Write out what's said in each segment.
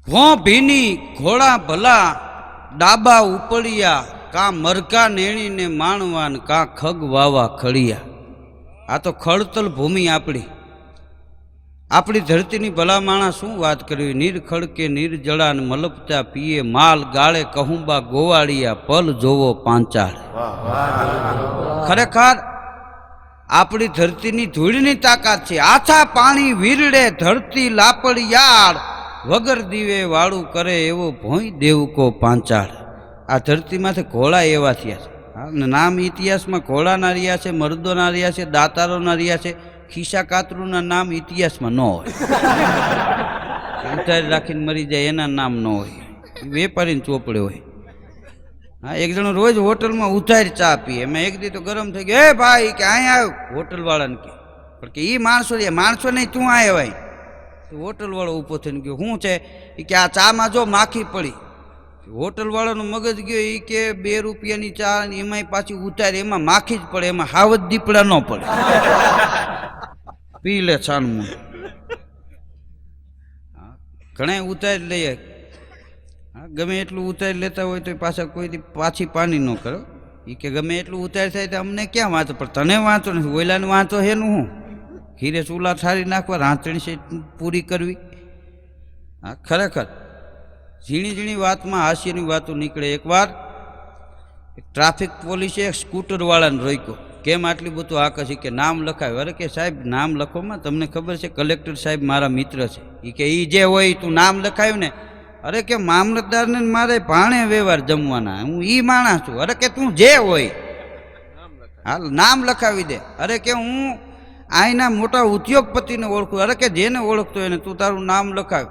વો ભીની ઘોડા ભલા ડાબા ઉપડિયા કા મરઘા નેણીને માણવાન કા ખગ વાવા ખડિયા. આ તો ખડતલ ભૂમિ આપણી ધરતીની ભલા માણસ શું વાત કરવી. નીર ખડકે નીર જળાન મલપતા પીએ માલ ગાળે કહુંબા ગોવાળિયા પલ જોવો પાંચાળ. ખરેખર આપણી ધરતીની ધૂળની તાકાત છે. આછા પાણી વીરડે ધરતી લાપડિયાળ વગર દીવે વાળું કરે એવો ભોંય દેવકો પાંચાળ. આ ધરતીમાંથી ઘોડા એવા થયા છે. નામ ઇતિહાસમાં ઘોડાના રહ્યા છે, મર્દોના રહ્યા છે, દાતારોના રહ્યા છે. ખિસ્સા કાતરુના નામ ઇતિહાસમાં ન હોય. ઉતારી રાખીને મરી જાય એના નામ ન હોય. વેપારીને ચોપડે હોય. હા, એક જણો રોજ હોટલમાં ઉધારી ચા પીએ. એમાં એક દી તો ગરમ થઈ ગયો, હે ભાઈ કે અહીંયા આવ. હોટલવાળાને કે પણ કે એ માણસો નહીં, તું આ ભાઈ. હોટલવાળો ઊભો થઈને ગયો, શું છે કે આ ચામાં જો માખી પડી. હોટલવાળાનું મગજ ગયો, એ કે 2 રૂપિયાની ચા એમાંય પાછી ઉતારી, એમાં માખી જ પડે, એમાં હાવજ દીપડા ન પડે. પી લે છાનમું. ઘણા ઉતારી લઈએ, ગમે એટલું ઉતારી લેતા હોય તો પાછા કોઈ પાછી પાણી ન કરો. એ કે ગમે એટલું ઉતારી થાય તો અમને ક્યાં વાંચો, પણ તને વાંચો નથી. ઓયલાને વાંચો હેનું હું ખીરે ચૂલા ઠારી નાખવા, રાંધણી છે પૂરી કરવી. હા, ખરેખર ઝીણી ઝીણી વાતમાં હાસ્યની વાતો નીકળે. એકવાર ટ્રાફિક પોલીસે એક સ્કૂટરવાળાને રોક્યો. કેમ આટલી બધું આકર્ષી કે નામ લખાવ્યું. અરે કે સાહેબ નામ લખોમાં, તમને ખબર છે કલેક્ટર સાહેબ મારા મિત્ર છે. એ કે એ જે હોય તું નામ લખાવ્યું ને. અરે કે મામલતદારને મારે ભાણે વ્યવહાર જમવાના, હું ઈ માણસ છું. અરે કે તું જે હોય હાલ નામ લખાવી દે. અરે કે હું અહીંના મોટા ઉદ્યોગપતિને ઓળખું. અરે કે જેને ઓળખતો એને તું તારું નામ લખાવ.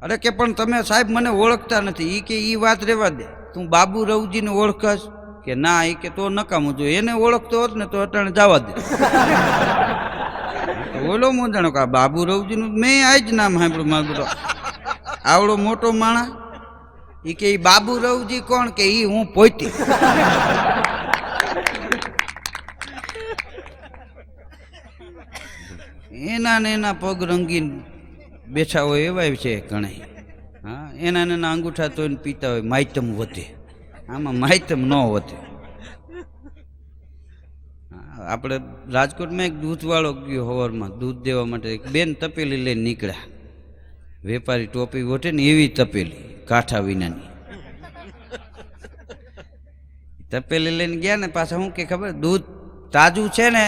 અરે કે પણ તમે સાહેબ મને ઓળખતા નથી. એ કે એ વાત રહેવા દે, તું બાબુ રવજીને ઓળખશ કે ના. એ કે તો નકામું જો એને ઓળખતો હોત ને તો અટાણે જવા દે. બોલો મોજાણો કે બાબુ રવજીનું મેં આ જ નામ સાંભળ્યું. મારું બધો આવડો મોટો માણસ. એ કે બાબુ રવજી કોણ? કે એ હું પોતી. એના ને એના પગ રંગીન બેઠા હોય એવા છે ઘણા. હા, એના ને એના અંગૂઠા તોઈને પીતા હોય. માયતમ વધે, આમાં માયતમ ન વધે. આપણે રાજકોટમાં એક દૂધવાળો ગયો સવારમાં દૂધ દેવા માટે. એક બેન તપેલી લઈને નીકળ્યા. વેપારી ટોપી ઓઠે ને એવી તપેલી, કાંઠા વિનાની તપેલી લઈને ગયા ને પાછા શું કે ખબર, દૂધ તાજું છે ને.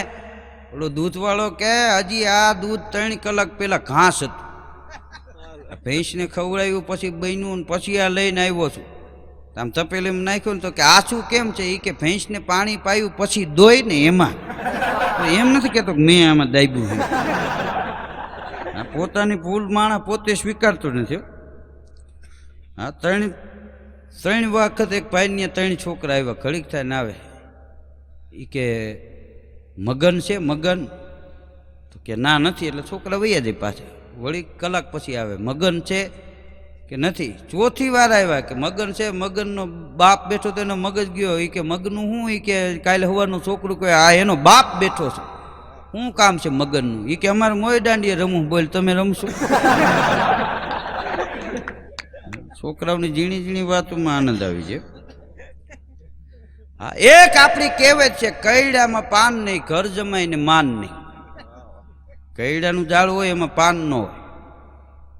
ઓલો દૂધવાળો કે હજી આ દૂધ 3 કલાક પહેલા ઘાસ હતું, ભેંસને ખવડાવ્યું પછી બન્યું, પછી આ લઈને આવ્યો છું. આમ તપેલીમાં નાખ્યું ને તો કે આ શું કેમ છે? એ કે ભેંસને પાણી પાયું પછી દોય ને એમાં. એમ નથી કહેતો કે મેં આમાં દાબ્યું છે. પોતાની ભૂલ માણસ પોતે સ્વીકારતો નથી. હા, 3 વખત એક ભાઈને 3 છોકરા આવ્યા. ઘડીક થાય ને આવે. એ કે મગન છે મગન? તો કે ના નથી. એટલે છોકરા વૈયા જાય પાછા. વળી કલાક પછી આવે, મગન છે કે નથી? 4થી વાર આવ્યા કે મગન છે. મગનનો બાપ બેઠો તો એનો મગજ ગયો. એ કે મગનું શું? એ કે કાલે સવારનું છોકરું કહે આ એનો બાપ બેઠો છે. શું કામ છે મગનનું? એ કે અમારે મોય દાંડીએ રમવું. બોલ તમે રમશો? છોકરાઓની ઝીણી ઝીણી વાતોમાં આનંદ આવી છે. હા, એક આપણી કહેવત છે, કૈડામાં પાન નહીં, ઘર જમાઈને માન નહીં. કૈડાનું ઝાડ હોય એમાં પાન ન હોય.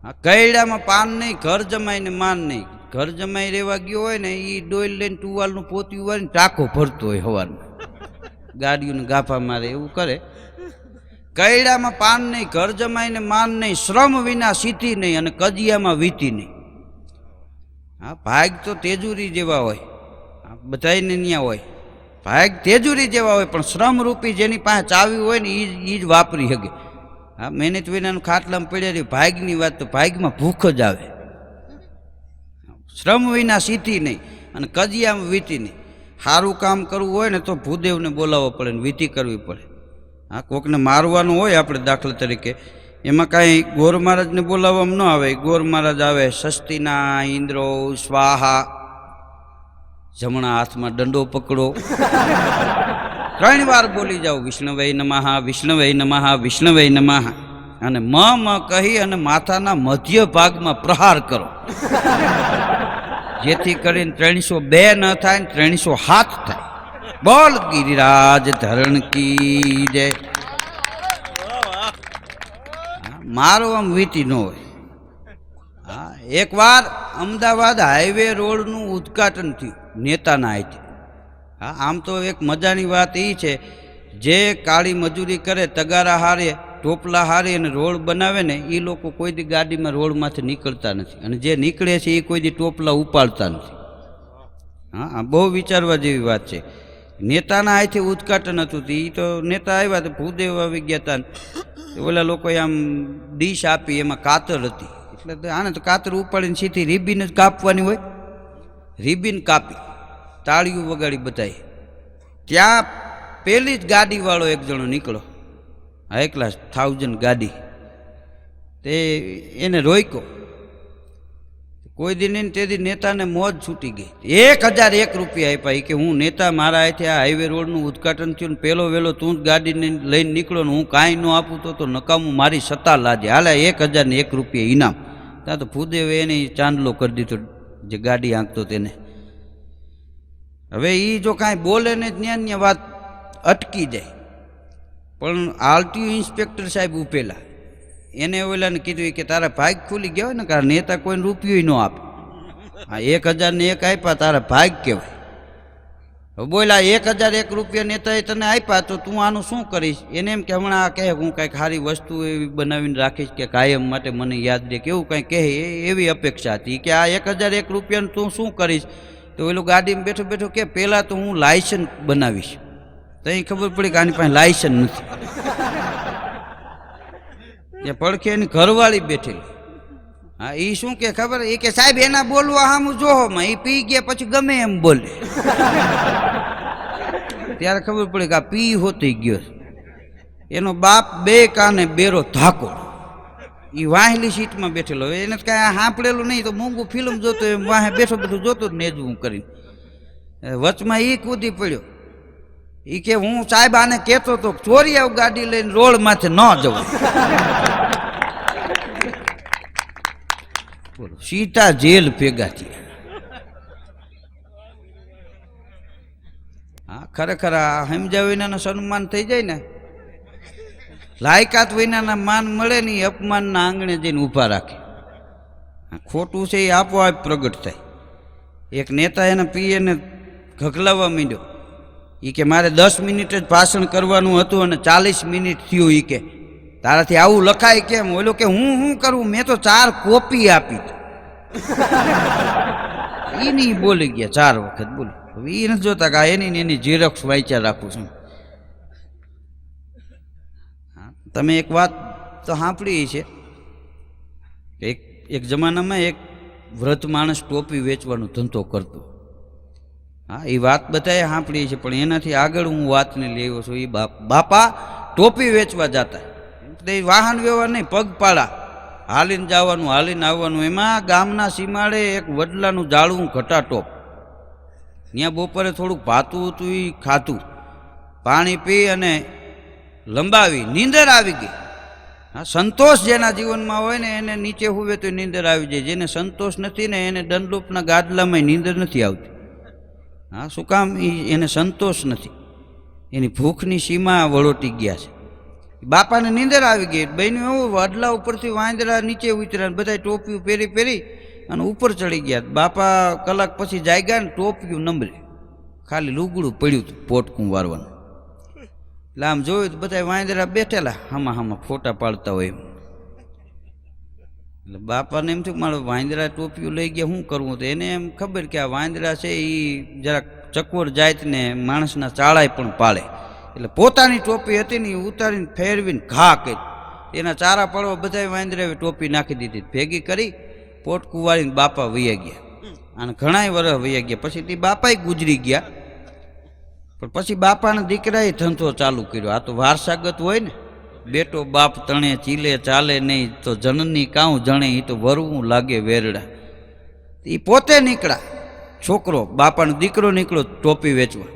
હા, કૈડામાં પાન નહીં, ઘર જમાઈને માન નહીં. ઘર જમાઈ રહેવા ગયો હોય ને એ ડોલ લઈને ટુવાલનું પોતિયું હોય ને ટાંકો ભરતો હોય સવારમાં, ગાડીઓને ગાફા મારે એવું કરે. કૈડામાં પાન નહીં, ઘર જમાઈને માન નહીં, શ્રમ વિના સિદ્ધિ નહીં અને કજિયામાં વીતી નહીં. હા, ભાગ તો તેજુરી જેવા હોય, બધાને ત્યાં હોય. ભાગ તેજુરી જેવા હોય પણ શ્રમરૂપી જેની પાસે ચાવી હોય ને એ જ વાપરી શકે. હા, મહેનત વિનાનું ખાટલામાં પડ્યા ભાગની વાત તો ભાગમાં ભૂખ જ આવે. શ્રમ વિના સિદ્ધિ નહીં અને કજિયામાં વીતી નહીં. સારું કામ કરવું હોય ને તો ભૂદેવને બોલાવવો પડે ને વીતી કરવી પડે. હા, કોકને મારવાનું હોય આપણે દાખલા તરીકે, એમાં કાંઈ ગોર મહારાજને બોલાવવામાં ન આવે. ગોર મહારાજ આવે, સસ્તીના ઇન્દ્રો સ્વાહા, જમણા હાથમાં દંડો પકડો, 3 વાર બોલી જાઓ વિષ્ણવે નમઃ વિષ્ણવે નમઃ વિષ્ણવે નમઃ. અને મ કહી અને માથાના મધ્ય ભાગમાં પ્રહાર કરો, જેથી કરીને 302 ન થાય ને 307 થાય. બોલ ગિરિરાજ ધરણ કી જય. મારો આમ વીતી ન હોય. હા, એકવાર અમદાવાદ હાઈવે રોડનું ઉદ્ઘાટન થયું નેતાના હાથે. હા, આમ તો એક મજાની વાત એ છે, જે કાળી મજૂરી કરે, તગારા હારે, ટોપલા હારે અને રોડ બનાવે ને, એ લોકો કોઈ દી ગાડીમાં રોડમાંથી નીકળતા નથી, અને જે નીકળે છે એ કોઈ દી ટોપલા ઉપાડતા નથી. હા, બહુ વિચારવા જેવી વાત છે. નેતાના હાથે ઉદ્ઘાટન હતું, એ તો નેતા આવ્યા તો ભૂદેવ આવી ગયા હતા, ઓલા લોકોએ આમ ડીશ આપી, એમાં કાતર હતી, એટલે આને તો કાતર ઉપાડીને સીધી રિબિન જ કાપવાની હોય. રિબિન કાપી, તાળીઓ વગાડી બધાએ. ત્યાં પેલી જ ગાડીવાળો એક જણો નીકળો, હાઈ ક્લાસ 1000 ગાડી, તે એને રોક્યો. કોઈ દી નહીં, તેથી નેતાને મોજ છૂટી ગઈ. 1001 રૂપિયા આપ્યા, કે હું નેતા, મારા હાથે આ હાઈવે રોડનું ઉદ્ઘાટન થયું ને પેલો વેલો તું જ ગાડીને લઈને નીકળો ને હું કાંઈ ન આપું તો નકામું મારી સત્તા લાજે, હાલે 1001 રૂપિયા ઇનામ. ત્યાં તો ભૂદેવે એને ચાંદલો કરી દીધો, જે ગાડી હાંકતો તેને. હવે એ જો કાંઈ બોલે ને ત્યાં વાત અટકી જાય. પણ આરટીઓ ઇન્સ્પેક્ટર સાહેબ ઉપેલા, એને ઓલાને કીધું કે તારા ભાગ ખુલી ગયા હોય ને, કારણ નેતા કોઈને રૂપિયો ન આપે. હા, 1001 આપ્યા, તારા ભાગ કહેવાય. બોલા 1001 રૂપિયા નેતાએ તને આપ્યા, તો તું આનું શું કરીશ? એને એમ કે હમણાં આ કહે હું કાંઈક સારી વસ્તુ એવી બનાવીને રાખીશ કે કાયમ માટે મને યાદ દે, કેવું કાંઈ કહે એવી અપેક્ષા હતી. કે આ 1001 રૂપિયાનું તું શું કરીશ? તો પેલું ગાડીમાં બેઠો બેઠો કે પહેલાં તો હું લાયસન્સ બનાવીશ. તો અહીં ખબર પડી કે આની પાસે લાયસન્સ નથી. એ પડખે એની ઘરવાળી બેઠેલી. હા, એ શું કે ખબર, એ કે સાહેબ એના બોલવા હામું જોહોમાં, એ પી ગયા પછી ગમે એમ બોલે. ત્યારે ખબર પડી કે આ પી હોતી ગયો. એનો બાપ બે કાને બેરો ધાકો, એ વાહેલી સીટમાં બેઠેલો. એને કાંઈ સાંભળેલું નહીં, તો મોંઘું ફિલ્મ જોતો એમ વાહે બેઠો બધું જોતો જ નેજવું કરીને. વચમાં એ કૂદી પડ્યો. એ કે હું સાહેબ આને કહેતો તો ચોરી આવ ગાડી લઈને રોડ માથે ન જવું. બોલો, સીધા જેલ ભેગા થયા. હા, ખરેખર આ સમજ્યા વિનાનું સન્માન થઈ જાય ને, લાયકાત વિનાના માન મળે ને, અપમાનના આંગણે જઈને ઊભા રાખે. ખોટું છે એ આપોઆપ પ્રગટ થાય. એક નેતા એના પીએને ઘગલાવવા માંડ્યો. એ કે મારે 10 મિનિટ જ ભાષણ કરવાનું હતું અને 40 મિનિટ થયું. એ કે તારાથી આવું લખાય કેમ? ઓલો કે હું કરું, મેં તો 4 કોપી આપી. એ નહીં બોલી ગયા, 4 વખત બોલી. હવે એ નથી જોતા કે એની ઝેરોક્ષ વાંચ્યા રાખું છું. તમે એક વાત તો સાંભળી છે કે એક જમાનામાં એક વૃદ્ધ માણસ ટોપી વેચવાનો ધંધો કરતો. હા, એ વાત બધાએ સાંભળી છે, પણ એનાથી આગળ હું વાતને લેવો છું. એ બાપા ટોપી વેચવા જતા, વાહન વ્યવહાર નહીં, પગપાળા હાલીને જવાનું, હાલીને આવવાનું. એમાં ગામના સીમાડે એક વડલાનું જાળવું ઘટાટોપ, ત્યાં બપોરે થોડુંક ભાતું હતું, એ ખાતું, પાણી પી અને લંબાવી નીંદર આવી ગઈ. હા, સંતોષ જેના જીવનમાં હોય ને એને નીચે હુવે તો નીંદર આવી જાય. જેને સંતોષ નથી ને એને દંડરૂપના ગાદલામાં નીંદર નથી આવતી. હા, શું કામ? એને સંતોષ નથી, એની ભૂખની સીમા વળોટી ગયા છે. બાપાને નીંદર આવી ગઈ. બહેનું એવું વડલા ઉપરથી વાંદરા નીચે ઉતર્યા, બધા ટોપિયું પહેરી અને ઉપર ચડી ગયા. બાપા કલાક પછી જાગ્યા ને ટોપિયું નંબરે, ખાલી લુગડું પડ્યું હતું પોટકું વારવાનું. એટલે આમ જોયું તો બધા વાંદરા બેઠેલા હામાં ફોટા પાડતા હોય એમ. એટલે બાપાને એમ થયું મારો વાંદરા ટોપિયું લઈ ગયા, શું કરવું? તો એને એમ ખબર કે આ વાંદરા છે એ જરાક ચકોર જાતને માણસના ચાળાય પણ પાળે. એટલે પોતાની ટોપી હતી ને એ ઉતારીને ફેરવીને ઘા કરી, એના ચારા પડવા બધા વાંદરાએ ટોપી નાખી દીધી. ભેગી કરી પોટકું વાળીને બાપા વૈયા ગયા. અને ઘણાય વર્ષ વૈયા ગયા. પછી તે બાપાએ ગુજરી ગયા. પણ પછી બાપાના દીકરાએ ધંધો ચાલુ કર્યો. આ તો વારસાગત હોય ને, બેટો બાપ તણે ચીલે ચાલે નહીં, તો જનની કાઉ જણે, એ તો વરવું લાગે વેરડા. એ પોતે નીકળ્યા, છોકરો બાપાનો દીકરો નીકળ્યો ટોપી વેચવા.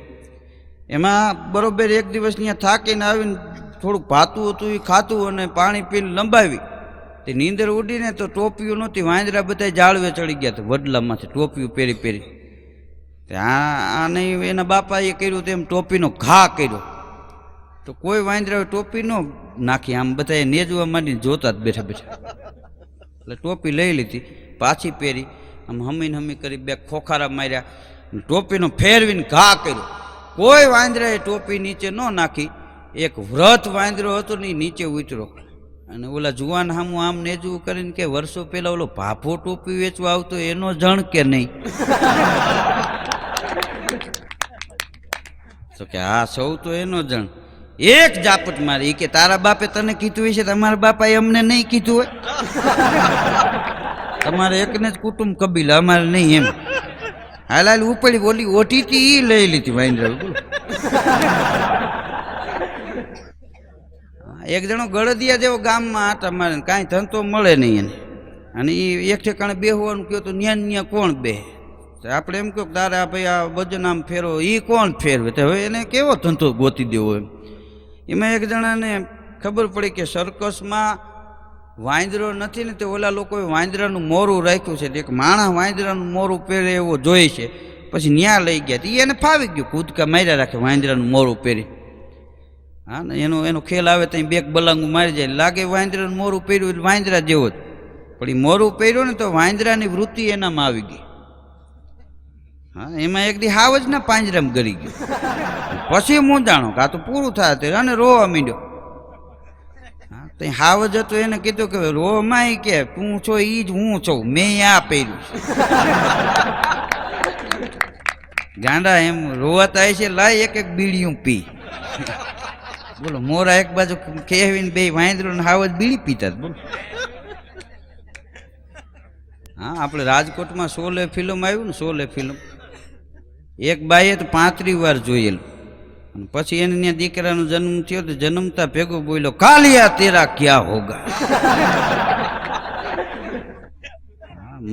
એમાં બરોબર એક દિવસ ત્યાં થાકીને આવીને થોડુંક ભાતું હતું એ ખાતું અને પાણી પીને લંબાવી તે નીંદર ઉડીને તો ટોપીઓ નહોતી, વાંદરા બધા જાળવે ચડી ગયા હતા વડલામાંથી ટોપીઓ પહેરી પહેરી. આને એના બાપાએ કર્યું તેમ ટોપીનો ઘા કર્યો તો કોઈ વાંદરાએ ટોપી ન નાખી, આમ બધા નેજવા માંડીને જોતા જ બેઠા બેઠા. એટલે ટોપી લઈ લીધી, પાછી પહેરી, આમ હમીને હમી કરી બે ખોખારા માર્યા, ટોપીનો ફેરવીને ઘા કર્યો. કોઈ વાંદરાએ ટોપી નીચે ન નાખી. એક વ્રત વાંદરો હતો ને નીચે ઉતરો અને ઓલા જુવાન સામું આમ નેજવું કરીને કે વર્ષો પહેલા ઓલો ભાભો ટોપી વેચવા આવતો એનો જણ કે નહીં? તો કે હા સૌ તો એનો જણ. એક જાપટ મારી કે તારા બાપે તને કીધું હોય છે, તમારા બાપાએ અમને નહીં કીધું હોય? તમારે એકને જ કુટુંબ કબીલા, અમારે નહીં એમ. હાલ ઉપડી ઓલી ઓટીટી ઈ લઈ લીધી વાંદરા. એક જણો ગળદિયા જેવો ગામમાં આટા મારે, કાંઈ ધંધો મળે નહીં એને, અને એ એક ઠેકાણે બેહવાનું કહ્યું તો ન્યા કોણ બે? આપણે એમ કહો તારે આ ભાઈ આ વજન આમ ફેરો, એ કોણ ફેરવે? તો હવે એને કેવો ધંધો ગોતી દેવો એમ. એમાં એક જણાને ખબર પડી કે સર્કસમાં વાંદરો નથી ને તે ઓલા લોકોએ વાંદરાનું મોરું રાખ્યું છે, એક માણસ વાંદરાનું મોરું પહેરે એવો જોઈ છે. પછી ન્યા લઈ ગયા, એ એને ફાવી ગયું, કૂદકા માર્યા રાખે વાંદરાનું મોરું પહેરી. હા ને એનો ખેલ આવે તો બેક બલાંગું મારી જાય, લાગે વાંદરાનું મોરું પહેર્યું એટલે વાંદરા જેવો જ. પણ એ મોરું પહેર્યું ને તો વાંદરાની વૃત્તિ એનામાં આવી ગઈ. હા, એમાં એક દી હાવ જ ના પાંજરામાં ગરી ગયો. પછી હું જાણો કે આ તો પૂરું થાય અને રોવા માંડ્યો. હા, તો હાવ જ હતો, એને કીધું કે રોમાં કે તું છો એ જ હું છું, મેં આ પહેર્યું. ગાંડા એમ રોવા થાય છે, લાય એક બીડીયું પી. બોલો, મોરા એક બાજુ ખેવીને બે વાંદરો ને હાવ જ બીડી પીતા. બોલો. હા, આપણે રાજકોટમાં શોલે ફિલ્મ આવ્યું ને, શોલે ફિલ્મ એક બાઈએ તો 35 વાર જોયેલું. અને પછી એને ત્યાં દીકરાનો જન્મ થયો તો જન્મતા ભેગો બોલ્યો, કાલિયા તેરા ક્યાં હોગા.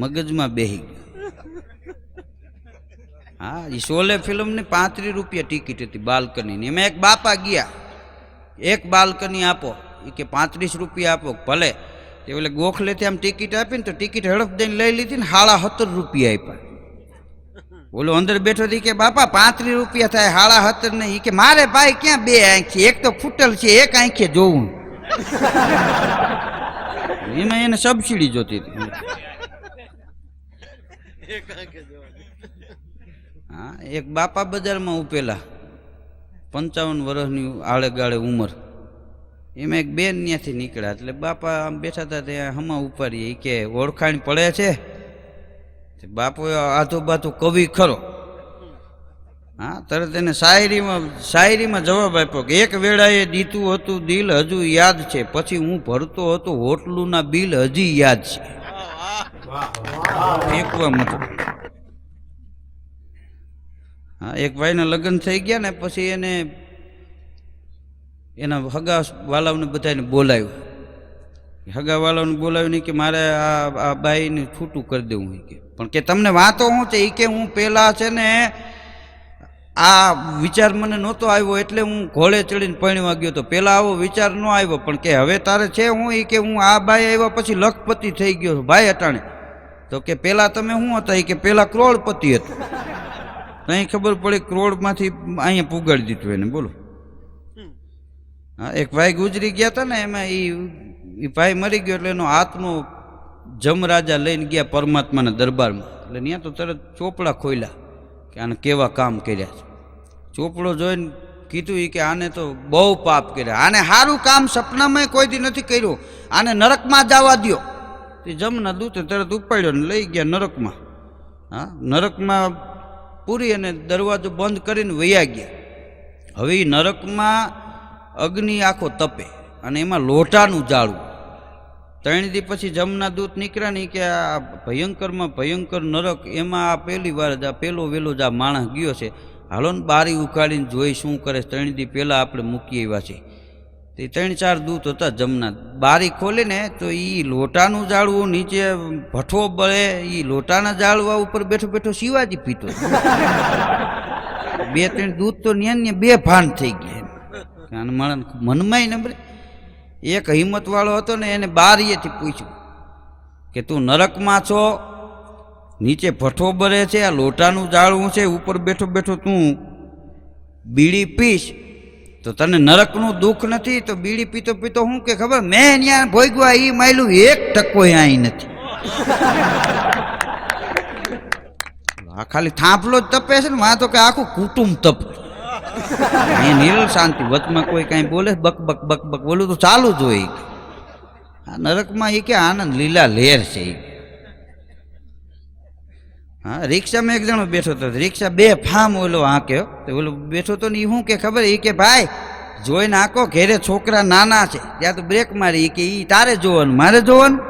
મગજમાં બેહી ગયો. હા, એ શોલે ફિલ્મ ને 35 રૂપિયા ટિકિટ હતી બાલ્કની. એમાં એક બાપા ગયા, એક બાલ્કની આપો, એ કે 35 રૂપિયા આપો. ભલે તે ઓલે ગોખલેથી આમ ટિકિટ આપી ને તો ટિકિટ હડપ દઈને લઈ લીધી ને 17.5 રૂપિયા આપ્યા. ઓલો અંદર બેઠો હતી કે બાપા 35 રૂપિયા થાય, 17.5 નહીં. કે મારે ભાઈ ક્યાં બે આંખ છે, એક તો ફૂટલ છે, એક આંખે જોવું. એમાં એને સબસિડી જોતી હતી. હા, એક બાપા બજારમાં ઉપેલા, 55 વર્ષની આળે ગાળે ઉંમર. એમાં એક બેન ત્યાંથી નીકળ્યા, એટલે બાપા આમ બેઠા હતા ત્યાં હમા ઉપાડીએ કે ઓળખાણ પડે છે? બાપુ આધો બાધો કવિ ખરો. હા, તરત એને શાયરીમાં જવાબ આપ્યો કે એક વેળાએ દીધું હતું દિલ હજુ યાદ છે, પછી હું ભરતો હતો હોટલુના બિલ હજી યાદ છે. ફેંકવા મતો. હા, એક ભાઈના લગ્ન થઈ ગયા ને પછી એને એના હગા વાલાઓને બધાને બોલાવ્યું. હગા વાલાઓને બોલાવ્યું કે મારે આ બાઈને છૂટું કરી દેવું. કે પણ કે તમને વાતો શું છે? એ કે હું પહેલાં છે ને આ વિચાર મને નહોતો આવ્યો એટલે હું ઘોડે ચડીને પરણવા ગયો હતો. પહેલાં આવો વિચાર ન આવ્યો, પણ કે હવે તારે છે હું એ કે હું આ બાઈ આવ્યા પછી લખપતિ થઈ ગયો છું ભાઈ અટાણે. તો કે પહેલાં તમે શું હતા? એ કે પહેલાં કરોડપતિ હતું. અહીં ખબર પડી કરોડમાંથી અહીંયા પુગાડી દીધું એને. બોલો. હા, એક ભાઈ ગુજરી ગયા હતા ને, એમાં એ ભાઈ મરી ગયો એટલે એનો આત્મો જમરાજા લઈને ગયા પરમાત્માના દરબારમાં. એટલે ત્યાં તો તરત ચોપડા ખોલ્યા કે આને કેવા કામ કર્યા છે. ચોપડો જોઈને કીધું એ કે આને તો બહુ પાપ કર્યા, આને સારું કામ સપનામાં કોઈ દી નથી કર્યું, આને નરકમાં જવા દો. તે જમના દૂતે તરત ઉપાડ્યો ને લઈ ગયા નરકમાં. હા, નરકમાં પૂરી અને દરવાજો બંધ કરીને વયા ગયા. હવે એ નરકમાં અગ્નિ આખો તપે અને એમાં લોટાનું જાળવું. 3 દી પછી જમના દૂત નીકળ્યા ને કે આ ભયંકરમાં ભયંકર નરક, એમાં આ પહેલી વાર જ આ પહેલો વહેલો જ આ માણસ ગયો છે, હાલો ને બારી ઉકાળીને જોઈ શું કરે. 3 દી પહેલાં આપણે મૂકી આવ્યા છે. તે 3-4 દૂત હતા જમના. બારી ખોલીને તો એ લોટાનું જાળવું, નીચે ભઠ્ઠો બળે, એ લોટાના જાળવા ઉપર બેઠો બેઠો શિવાજી પીતો. 2-3 દૂત તો ન્યા બે ભાન થઈ ગયા. અને મારા મનમાંય નંબરે એક હિંમતવાળો હતો ને એને બારીએથી પૂછ્યું કે તું નરકમાં છો, નીચે ભઠ્ઠો બરે છે, આ લોટાનું જાળવું છે, ઉપર બેઠો બેઠો તું બીડી પીશ તો તને નરકનું દુઃખ નથી? તો બીડી પીતો પીતો હું કે ખબર, મેં ત્યાં ભોગવા એ માયલું 1% અહીં નથી. આ ખાલી થાંભલો જ તપે છે ને, માં તો કે આખું કુટુંબ તપે. અહીંયા નિરલ શાંતિ, વચમાં કોઈ કાંઈ બોલે બક બક બક બક બોલું તો ચાલુ જ હોય. આ નરકમાં એ કે આનંદ લીલા લહેર છે. હા, રિક્ષામાં એક જણો બેઠો હતો, રિક્ષા 2 ફામ ઓલો હાંક્યો તો ઓલો બેઠો હતો ને એ શું કે ખબર, એ કે ભાઈ જોઈને આંકો ઘેરે છોકરા નાના છે, ત્યાં તો બ્રેક મારી, કે એ તારે જોવાનું મારે જોવાનું?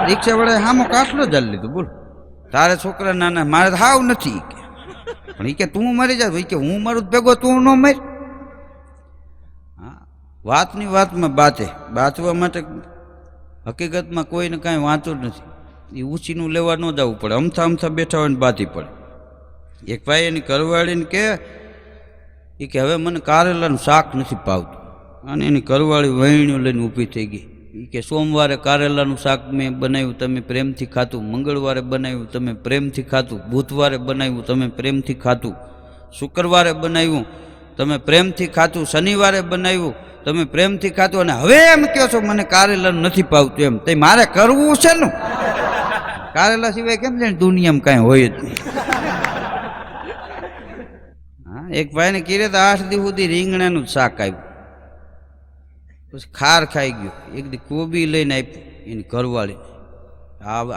રિક્ષા વડે હામો કાટલો જ લીધું, બોલ તારે છોકરા નાના મારે હાવ નથી. પણ એ કે તું મરી જા, કે હું મારું ભેગો તું ન મર. હા, વાતની વાતમાં બાંચવા માટે હકીકતમાં કોઈને કાંઈ વાંચવું નથી. એ ઉછીનું લેવા ન જવું પડે, અમથા અમથા બેઠા હોય ને બાતી પડે. એક ભાઈ એની ઘરવાળીને કે હવે મને કારેલાનું શાક નથી ભાવતું. અને એની ઘરવાળી વહીણીઓ લઈને ઊભી થઈ ગઈ. એ કે સોમવારે કારેલાનું શાક મેં બનાવ્યું, તમે પ્રેમથી ખાતું. મંગળવારે બનાવ્યું, તમે પ્રેમથી ખાતું. બુધવારે બનાવ્યું, તમે પ્રેમથી ખાતું. શુક્રવારે બનાવ્યું, તમે પ્રેમથી ખાતું. શનિવારે બનાવ્યું, તમે પ્રેમથી ખાતું. અને હવે એમ કહો છો મને કારેલાનું નથી ભાવતું, એમ તે મારે કરવું છે ને? કારેલા સિવાય કેમ છે દુનિયામાં કાંઈ હોય જ નહીં. હા, એક ભાઈને કીધે તો 8 દિવસ સુધી રીંગણાનું જ શાક આવ્યું, પછી ખાર ખાઈ ગયો. એક દી કોબી લઈને આપ્યું એની ઘરવાળી,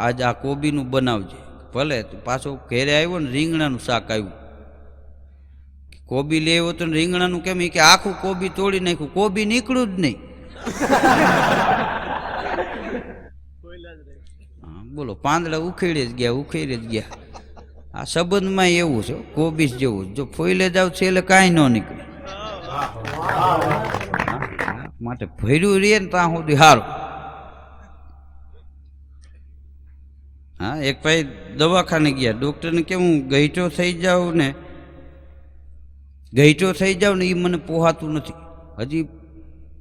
આજ આ કોબીનું બનાવજે. ભલે પાછો ઘેરે આવ્યો ને રીંગણાનું શાક આવ્યું. કોબી લઈ આવ્યો તો રીંગણાનું કેમ, એ કે આખું કોબી તોડી નાખ્યું, કોબી નીકળ્યું જ નહીં. બોલો, પાંદડા ઉખેડી જ ગયા. આ સંબંધમાં એવું છે, કોબીસ જેવું, જો ફોઈલે જાવ છે એટલે કાંઈ ન નીકળે. માટે ભર્યું રે ને ત્યાં સુધી સારું. હા, એક ભાઈ દવાખાને ગયા, ડૉક્ટરને કે હું ગઈઠો થઈ જાઉં ને એ મને પોહાતું નથી. હજી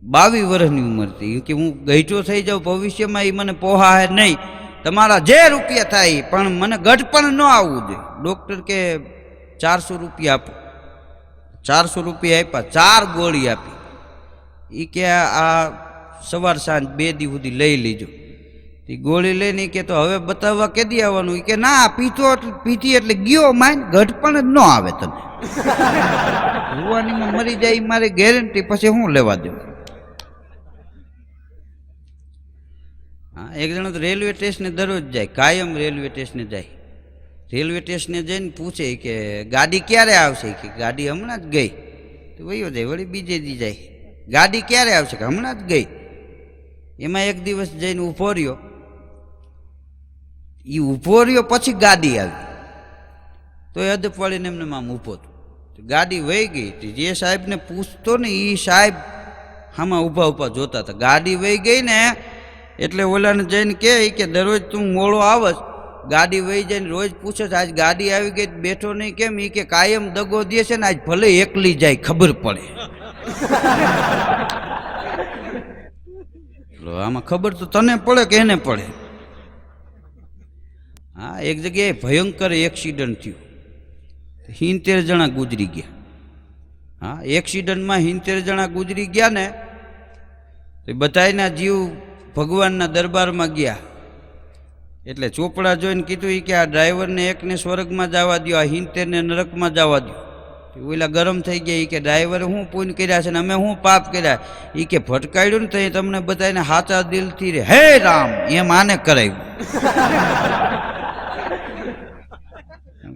22 વર્ષની ઉંમર હતી. કે હું ગઈઠો થઈ જાઉં ભવિષ્યમાં એ મને પોહાય નહીં. તમારા જે રૂપિયા થાય પણ મને ગઢપણ ન આવવું જોઈએ. ડૉક્ટર કે 400 રૂપિયા આપો. 400 રૂપિયા આપ્યા, 4 ગોળી આપી. એ કે આ સવાર સાંજ 2 દી સુધી લઈ લેજો. એ ગોળી લઈને કે તો હવે બતાવવા કેદી આવવાનું? એ કે ના, પીતી એટલે ગયો માઇન, ગઢપણ જ ન આવે તને. રૂવાનીમાં મરી જાય મારે ગેરંટી, પછી હું લેવા દેવું? હા, એક જણો તો રેલવે સ્ટેશને દરરોજ જાય, કાયમ રેલવે સ્ટેશને જાય. રેલવે સ્ટેશને જઈને પૂછે કે ગાડી ક્યારે આવશે? કે ગાડી હમણાં જ ગઈ. તો વયો જાય, વળી બીજે દી જાય, ગાડી ક્યારે આવશે? કે હમણાં જ ગઈ. એમાં એક દિવસ જઈને ઊભો રહ્યો. એ ઊભો રહ્યો પછી ગાડી આવી, તો એ અદપ વાળીને એમને આમ ઊભો હતો. ગાડી વહી ગઈ. જે સાહેબને પૂછતો ને એ સાહેબ આમાં ઊભા જોતા હતા. ગાડી વહી ગઈ ને એટલે ઓલાને જઈને કે દરરોજ તું મોડો આવસ, ગાડી વહી જઈને રોજ પૂછે છે આજ ગાડી આવી ગઈ બેઠો નહીં કેમ? એ કે કાયમ દગો દે છે ને, આજ ભલે એકલી જાય ખબર પડે. આમાં ખબર તો તને પડે કે એને પડે? હા, એક જગ્યાએ ભયંકર એક્સિડન્ટ થયું, 70 જણા ગુજરી ગયા. હા, એક્સિડન્ટમાં 70 જણા ગુજરી ગયા ને, તો બધાના જીવ ભગવાનના દરબારમાં ગયા. એટલે ચોપડા જોઈને કીધું કે આ ડ્રાઈવરને એકને સ્વર્ગમાં જવા દો, આ 70ને નરકમાં જવા દો. ઓલા ગરમ થઈ ગયા. કે ડ્રાઈવરે શું પુણ્ય કર્યા છે ને અમે શું પાપ કર્યા? એ કે ભટકાડ્યું ને તો તમને બધાને સાચા દિલથી રે હે રામ એમ આને કરાવ્યું.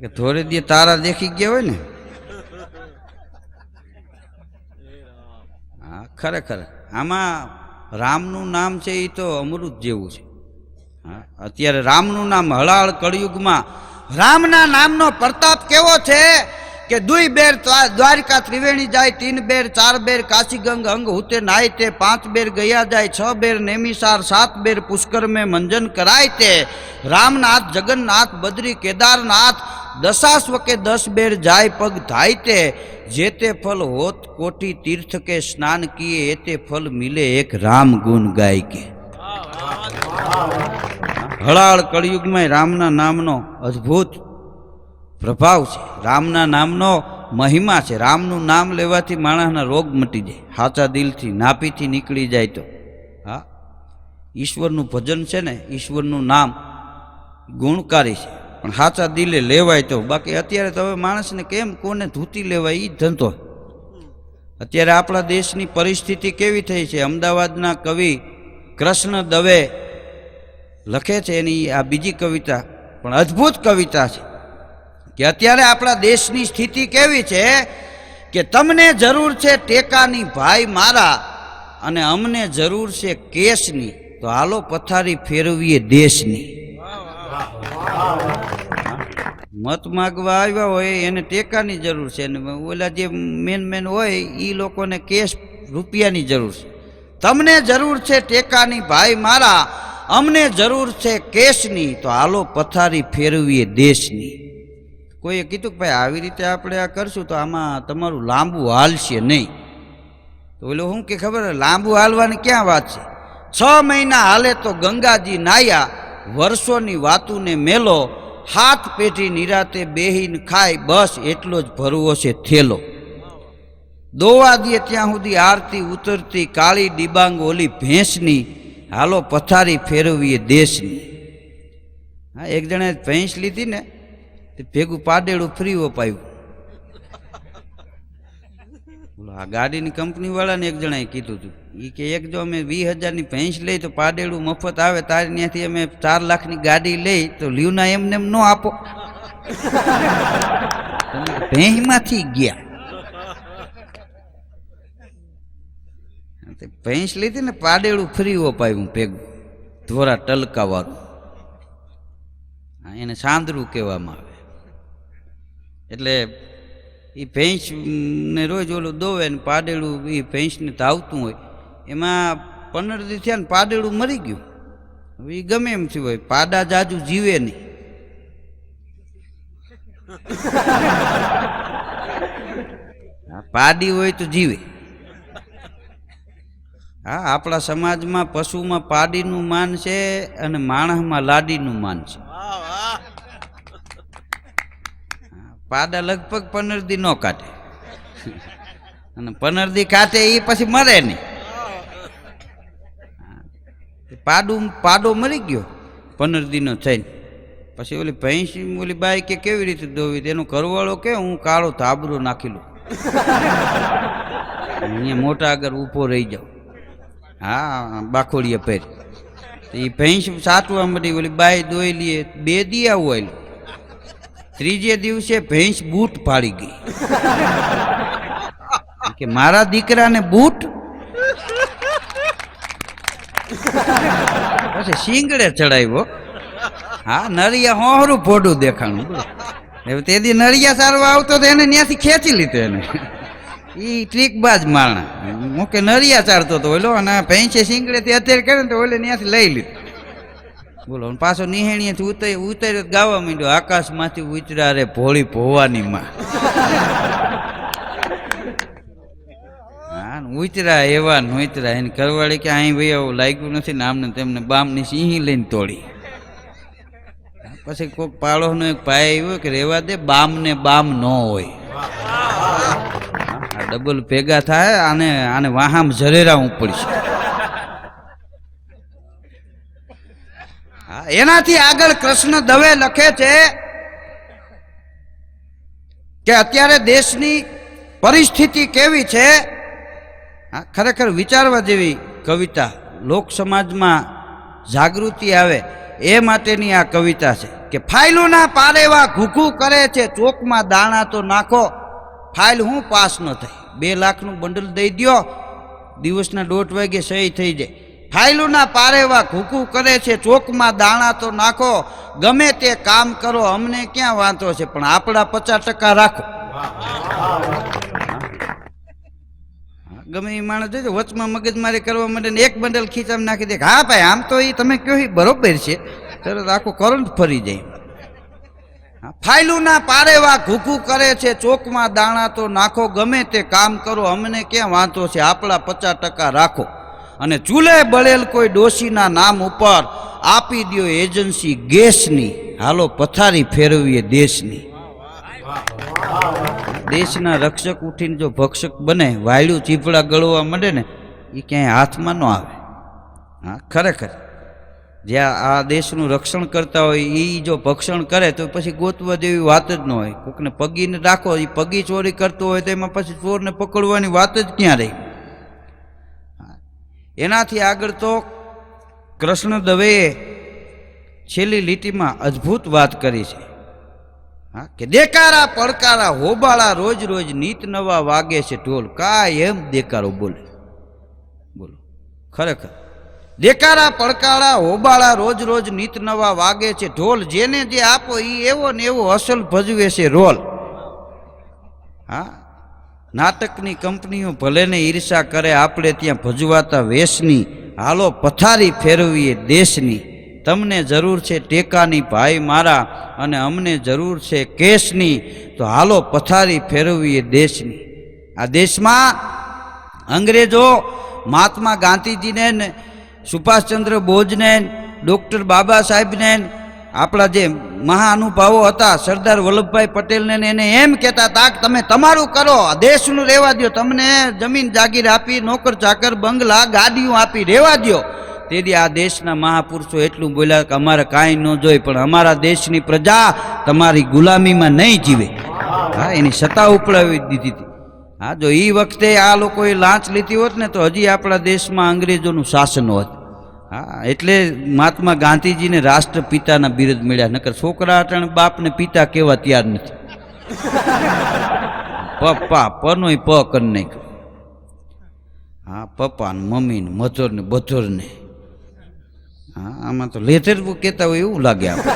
કે થોડી દી તારા દેખી ગયા હોય ને. હા, ખરેખર આમાં રામનું નામ છે એ તો અમૃત જેવું છે. હા, અત્યારે રામનું નામ હળાળ કળિયુગમાં રામના નામનો પ્રતાપ કેવો છે કે 2 બેર દ્વારિકા ત્રિવેણી જાય, 3 બેર 4 બેર કાશી ગંગ અંગ હુતે નાય તે, 5 બેર ગયા જાય, 6 બેર નેમિસાર, 7 બેર પુષ્કર મેં મંજન કરાય તે. રામનાથ, જગન્નાથ, બદ્રી, કેદારનાથ દશાશ્વકે 10 બેર જાય પગ થાય તે, જે તે ફલ હોત કોટી તીર્થ કે સ્નાન કિએ, એ તે ફલ મિલે એક રામ ગુણ ગાય કે. હળાળ કળિયુગમાં રામના નામનો અદ્ભુત પ્રભાવ છે, રામના નામનો મહિમા છે. રામનું નામ લેવાથી માણસના રોગ મટી જાય, સાચા દિલથી નાપીથી નીકળી જાય તો. હા, ઈશ્વરનું ભજન છે ને, ઈશ્વરનું નામ ગુણકારી છે, પણ સાચા દિલે લેવાય તો. બાકી અત્યારે તો હવે માણસને કેમ કોને ધૂતી લેવાય એ ધંધો. અત્યારે આપણા દેશની પરિસ્થિતિ કેવી થઈ છે. અમદાવાદના કવિ કૃષ્ણ દવે લખે છે, એની આ બીજી કવિતા પણ અદ્ભુત કવિતા છે કે અત્યારે આપણા દેશની સ્થિતિ કેવી છે કે તમને જરૂર છે ટેકાની ભાઈ મારા, અને અમને જરૂર છે કેસની, તો હાલો પથારી ફેરવીએ દેશની. મત માગવા આવ્યા હોય એને ટેકાની જરૂર છે, અને ઓલા જે મેન હોય એ લોકોને કેશ રૂપિયાની જરૂર છે. તમને જરૂર છે ટેકાની ભાઈ મારા, અમને જરૂર છે કેશની, તો હાલો પથારી ફેરવીએ દેશની. કોઈએ કીધું કે ભાઈ આવી રીતે આપણે આ કરશું તો આમાં તમારું લાંબુ હાલશે નહીં. તો ઓલો શું કે ખબર, લાંબુ હાલવાની ક્યાં વાત છે. 6 મહિના હાલે તો ગંગાજી નાયા, વર્ષોની વાતુને મેલો, હાથ પેઢી નિરાતે બેહીને ખાય, બસ એટલો જ ભરવો છે થેલો. દોવા દે ત્યાં સુધી આરતી ઉતરતી, કાળી ડિબાંગ ઓલી ભેંસની, હાલો પથારી ફેરવીએ દેશની. હા, એક જણે ભેંસ લીધી ને તે ભેગું પાડેડું ફ્રી અપાયું. આ ગાડીની કંપની વાળાને એક જણાએ કીધું હતું, એ કે એક જો અમે 20,000ની ભેંસ લઈ તો પાડેડું મફત આવે, તારે ત્યાંથી અમે 4 લાખની ગાડી લઈ તો લીવના એમને ન આપો. ભેંસમાંથી ગયા. ભેંસ લીધી ને પાડેડું ફ્રી અપાયું ભેગું, ધોરા ટલકા વાળું. એને સાંદરું કહેવામાં આવે. એટલે એ ભેંસને રોજ ઓલું દોવે ને પાડેડું એ ભેંસને ધાવતું હોય, એમાં 15 દી થયા ને પાડેડું મરી ગયું. હવે એ ગમે એમ થયું હોય, પાડા જાજુ જીવે નહીં. પાડી હોય તો જીવે. હા, આપણા સમાજમાં પશુમાં પાડીનું માન છે અને માણસમાં લાડીનું માન છે. પાડા લગભગ 15 દી ન કાઢે, અને 15 દી કાઢે એ પછી મરે નહીં. પાડો મરી ગયો 15 દીનો થઈને. પછી ઓલી ભેંસ ઓલી બાઈ કે કેવી રીતે દોવી, તેનો ઘરવાળો કે હું કાળો ધાબરો નાખી લઉં, અહીંયા મોટા આગળ ઊભો રહી જાઉં. હા, બાખોડીએ પહેર. એ ભેંસ સાટવા માંડી, ઓલી બાઈ દોઈ લઈએ. 2 દી આવું આવેલું. 3જે દિવસે ભેંસ બૂટ પાડી ગઈ કે મારા દીકરાને બૂટ. પછી શીંગડે ચડાવ્યો. હા, નરિયા હોહરું ભોડું દેખાણું. તેથી નરિયા સારવા આવતો તો એને ત્યાંથી ખેંચી લીધો. એને એ ટ્રીકબાજ મારણા મૂકે નરિયા ચારતો હતો ઓલો, અને ભેંસે શીંગડેથી અત્યારે કરે ને તો ઓલે ત્યાંથી લઈ લીધું. બોલો, પાછો નિહેણીએથી ઉતર્યો ગાવા માંડ્યો, આકાશમાંથી ઉતર્યા રે ભોળી ભવાની માં. હા, ઉતરા એવા નોતરા. એને ઘરવાળી કે અહીં ભાઈ આવું લાગ્યું નથી ને આમને તેમને બામની સિંહી લઈને તોડી. પછી કોઈક પાડોશનો એક ભાઈ આવ્યો કે રેવા દે, બામ ને બામ ન હોય. ડબલ ભેગા થાય, આને વાહામ જરેરા ઉપડશે. એનાથી આગળ કૃષ્ણ દવે લખે છે કે અત્યારે દેશની પરિસ્થિતિ કેવી છે. ખરેખર વિચારવા જેવી કવિતા, લોક સમાજમાં જાગૃતિ આવે એ માટેની આ કવિતા છે. કે ફાઇલોના પારેવા ઘૂઘું કરે છે, ચોકમાં દાણા તો નાખો, ફાઇલ હું પાસ ન થઈ. 2 લાખનું બંડલ દઈ દ્યો, દિવસના 1:30 વાગે સહી થઈ જાય. ફાઇલોના પારેવા ઘૂઘું કરે છે, ચોકમાં દાણા તો નાખો, ગમે તે કામ કરો અમને ક્યાં વાંધો છે, પણ આપણા 50% રાખો. ગમે એ માણસ જોજો વચમાં મગજમારી કરવા માટે એક બંડલ ખીચામાં નાખી દે. હા ભાઈ, આમ તો એ તમે કહો એ બરોબર છે, તરત આખો કરંટ ફરી જાય. ફાયલુના પારેવા ઘૂઘું કરે છે, ચોકમાં દાણા તો નાખો, ગમે તે કામ કરો, અમને ક્યાં વાંધો છે, આપણા 50% રાખો. અને ચૂલે બળેલ કોઈ ડોશીના નામ ઉપર આપી દ્યો એજન્સી ગેસની, હાલો પથારી ફેરવીએ દેશની. દેશના રક્ષક ઉઠીને જો ભક્ષક બને, વાયડું ચીપડા ગળવા માંડે ને, એ ક્યાંય હાથમાં ન આવે. હા, ખરેખર જ્યાં આ દેશનું રક્ષણ કરતા હોય એ જો ભક્ષણ કરે તો પછી ગોતવા જેવી વાત જ ન હોય. કોકને પગીને રાખો, એ પગી ચોરી કરતો હોય તો એમાં પછી ચોરને પકડવાની વાત જ ક્યાં રહી. એનાથી આગળ તો કૃષ્ણ દવેએ છેલ્લી લીટીમાં અદ્ભુત વાત કરી છે. હા, કે દેકારા પડકારા હોબાળા રોજ રોજ નીત નવા વાગે છે ઢોલ. કાંઈ એમ દેકારો બોલે, બોલો ખરેખર. દેકારા પડકારા હોબાળા રોજ રોજ નીત નવા વાગે છે ઢોલ, જેને જે આપો એ એવો ને એવો અસલ ભજવે છે રોલ. હા, નાટકની કંપનીઓ ભલે ને ઈર્ષા કરે, આપણે ત્યાં ભજવાતા વેશની, હાલો પથારી ફેરવીએ દેશની. તમને જરૂર છે ટેકાની ભાઈ મારા, અને અમને જરૂર છે કેશની, તો હાલો પથારી ફેરવીએ દેશની. આ દેશમાં અંગ્રેજો મહાત્મા ગાંધીજીને ને સુભાષચંદ્ર બોઝને, ડૉક્ટર બાબા સાહેબને, આપણા જે મહાનુભાવો હતા સરદાર વલ્લભભાઈ પટેલને, એને એમ કહેતા હતા કે તમે તમારું કરો, દેશનું રહેવા દો, તમને જમીન જાગીર આપી, નોકર ચાકર બંગલા ગાડીઓ આપી રહેવા દો. તેથી આ દેશના મહાપુરુષો એટલું બોલ્યા કે અમારે કાંઈ ન જોઈએ, પણ અમારા દેશની પ્રજા તમારી ગુલામીમાં નહીં જીવે. હા, એની સત્તા ઉપડાવી દીધી હતી. હા, જો એ વખતે આ લોકોએ લાંચ લીધી હોત ને તો હજી આપણા દેશમાં અંગ્રેજોનું શાસન હોત. હા, એટલે મહાત્મા ગાંધીજીને રાષ્ટ્રપિતાના બિરુદ મળ્યા, નકર છોકરા અટાણે બાપને પિતા કહેવા તૈયાર નથી. પપ્પા પનોય પ કરી નાખ્યો. હા, પપ્પા ને મમ્મી ને મધર ને બધર ને. હા, આમાં તો લેધર કહેતા હોય એવું લાગે આપણે.